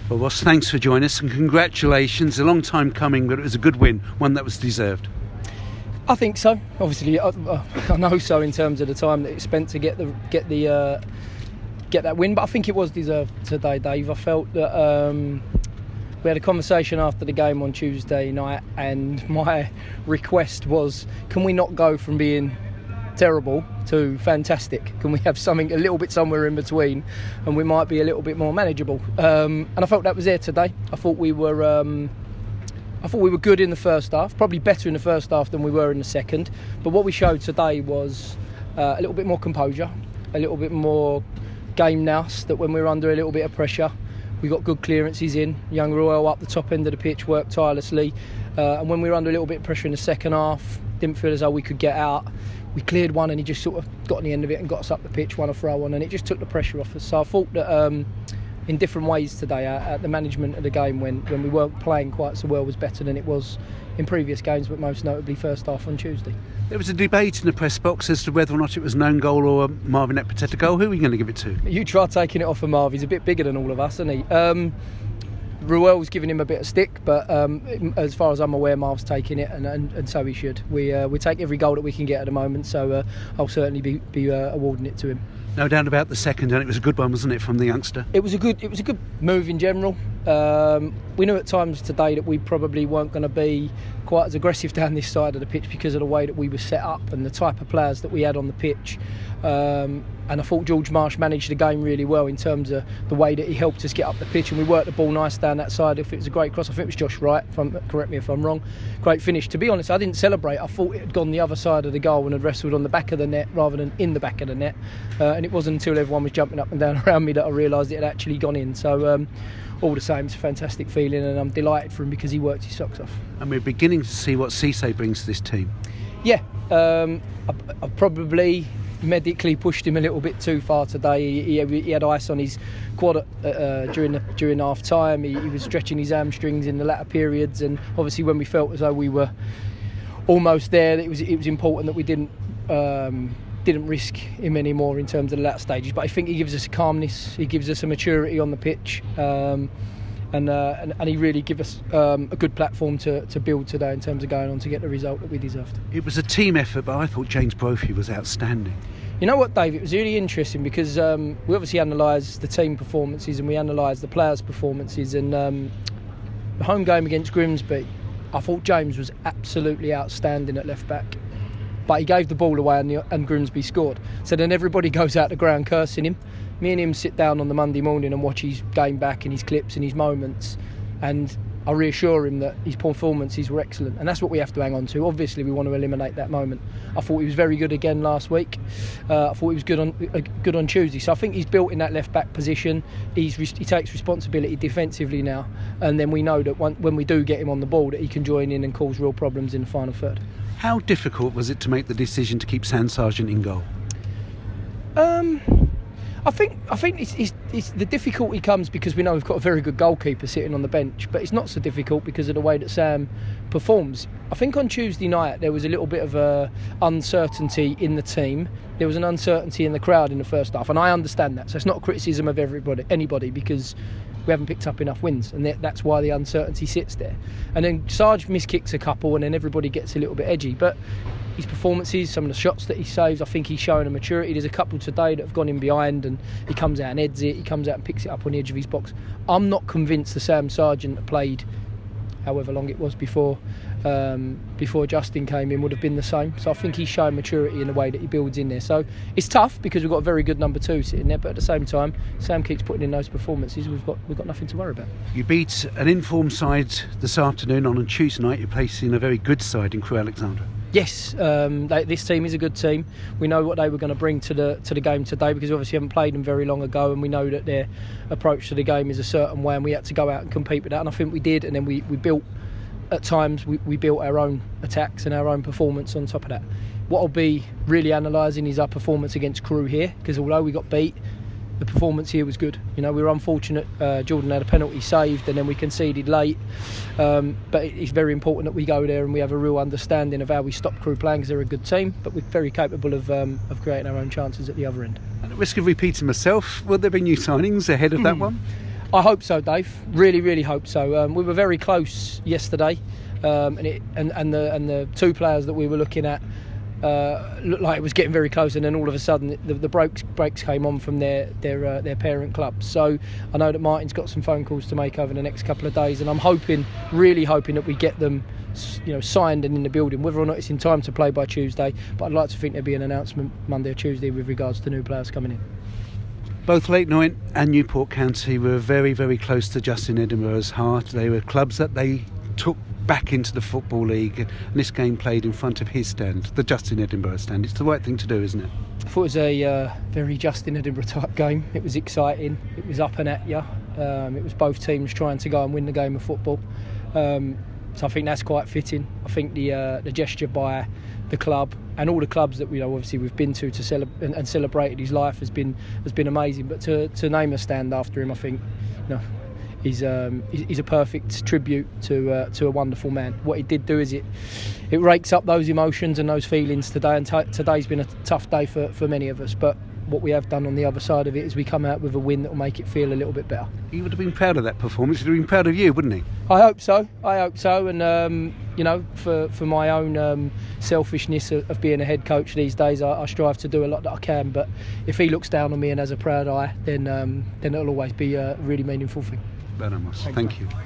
Well, Ross, thanks for joining us and congratulations. A long time coming, but it was a good win, one that was deserved. I think so. Obviously, I know so in terms of the time that it spent to get that win, but I think it was deserved today, Dave. I felt that we had a conversation after the game on Tuesday night, and my request was, can we not go from being terrible to fantastic? Can we have something a little bit somewhere in between, and we might be a little bit more manageable? And I felt that was there today. I thought we were good in the first half, probably better in the first half than we were in the second. But what we showed today was a little bit more composure, a little bit more game nous, that when we were under a little bit of pressure, we got good clearances in. Young Royal up the top end of the pitch worked tirelessly. And when we were under a little bit of pressure in the second half, didn't feel as though we could get out. We cleared one and he just sort of got on the end of it and got us up the pitch, won a throw on, and it just took the pressure off us. So I thought that in different ways today, the management of the game when we weren't playing quite so well was better than it was in previous games, but most notably first half on Tuesday. There was a debate in the press box as to whether or not it was an own goal or a Marvin Ekpiteta goal. Who are you going to give it to? You try taking it off of Marv. He's a bit bigger than all of us, isn't he? Ruel's giving him a bit of stick, but as far as I'm aware, Marv's taking it, and so he should. We take every goal that we can get at the moment, so I'll certainly be awarding it to him. No doubt about the second, and it was a good one, wasn't it, from the youngster? It was a good move in general. We knew at times today that we probably weren't going to be quite as aggressive down this side of the pitch because of the way that we were set up and the type of players that we had on the pitch. And I thought George Marsh managed the game really well in terms of the way that he helped us get up the pitch, and we worked the ball nice down that side. If it was a great cross, I think it was Josh Wright, correct me if I'm wrong. Great finish. To be honest, I didn't celebrate. I thought it had gone the other side of the goal and had wrestled on the back of the net rather than in the back of the net. And it wasn't until everyone was jumping up and down around me that I realised it had actually gone in. So all the same, it's a fantastic feeling, and I'm delighted for him because he worked his socks off. And we're beginning to see what Cisse brings to this team. Yeah, I probably medically pushed him a little bit too far today. He had ice on his quad during half time. He was stretching his hamstrings in the latter periods, and obviously when we felt as though we were almost there, it was important that we didn't risk him anymore in terms of the latter stages. But I think he gives us a calmness, he gives us a maturity on the pitch, and he really gave us a good platform to build today in terms of going on to get the result that we deserved. It was a team effort, but I thought James Brophy was outstanding. You know what, Dave? It was really interesting because we obviously analysed the team performances and we analysed the players' performances. And the home game against Grimsby, I thought James was absolutely outstanding at left back. But he gave the ball away and Grimsby scored. So then everybody goes out the ground cursing him. Me and him sit down on the Monday morning and watch his game back and his clips and his moments, and I reassure him that his performances were excellent, and that's what we have to hang on to. Obviously we want to eliminate that moment. I thought he was very good again last week. I thought he was good on Tuesday. So I think he's built in that left back position. He takes responsibility defensively now, and then we know that when we do get him on the ball that he can join in and cause real problems in the final third. How difficult was it to make the decision to keep Sam Sargent in goal? I think it's the difficulty comes because we know we've got a very good goalkeeper sitting on the bench, but it's not so difficult because of the way that Sam performs. I think on Tuesday night there was a little bit of uncertainty in the team. There was an uncertainty in the crowd in the first half, and I understand that. So it's not a criticism of anybody because we haven't picked up enough wins, and that's why the uncertainty sits there. And then Sarge miskicks a couple, and then everybody gets a little bit edgy. But his performances, some of the shots that he saves, I think he's showing a maturity. There's a couple today that have gone in behind and he comes out and heads it, he comes out and picks it up on the edge of his box. I'm not convinced the Sam Sargent that played however long it was before Justin came in would have been the same. So I think he's showing maturity in the way that he builds in there. So it's tough because we've got a very good number two sitting there, but at the same time Sam keeps putting in those performances. We've got nothing to worry about. You beat an informed side this afternoon on Tuesday night. You're placing a very good side in Crewe Alexandra. Yes, this team is a good team. We know what they were going to bring to the game today because we obviously haven't played them very long ago, and we know that their approach to the game is a certain way, and we had to go out and compete with that, and I think we did. And then we built, at times we built our own attacks and our own performance on top of that. What I'll be really analysing is our performance against Crewe here, because although we got beat, the performance here was good. You know, we were unfortunate. Jordan had a penalty saved and then we conceded late. But it's very important that we go there and we have a real understanding of how we stop Crewe playing, because they're a good team, but we're very capable of creating our own chances at the other end. At the risk of repeating myself, will there be new signings ahead of that one? I hope so, Dave. Really, really hope so. We were very close yesterday, and the two players that we were looking at looked like it was getting very close, and then all of a sudden the breaks came on from their parent clubs. So I know that Martin's got some phone calls to make over the next couple of days, and I'm really hoping that we get them, signed and in the building. Whether or not it's in time to play by Tuesday, but I'd like to think there'll be an announcement Monday or Tuesday with regards to new players coming in. Both Leyton Orient and Newport County were very, very close to Justin Edinburgh's heart. They were clubs that they took back into the Football League, and this game played in front of his stand, the Justin Edinburgh stand. It's the right thing to do, isn't it? I thought it was a very Justin Edinburgh type game. It was exciting, it was up and at you. It was both teams trying to go and win the game of football. So I think that's quite fitting. I think the gesture by the club and all the clubs that obviously we've been to and celebrated his life has been amazing. But to name a stand after him, I think he's a perfect tribute to a wonderful man. What he did do is it rakes up those emotions and those feelings today. And today's been a tough day for many of us. But what we have done on the other side of it is we come out with a win that will make it feel a little bit better. He would have been proud of that performance. He'd have been proud of you, wouldn't he? I hope so. And for my own selfishness of being a head coach these days, I strive to do a lot that I can. But if he looks down on me and has a proud eye, then it'll always be a really meaningful thing. Thank you.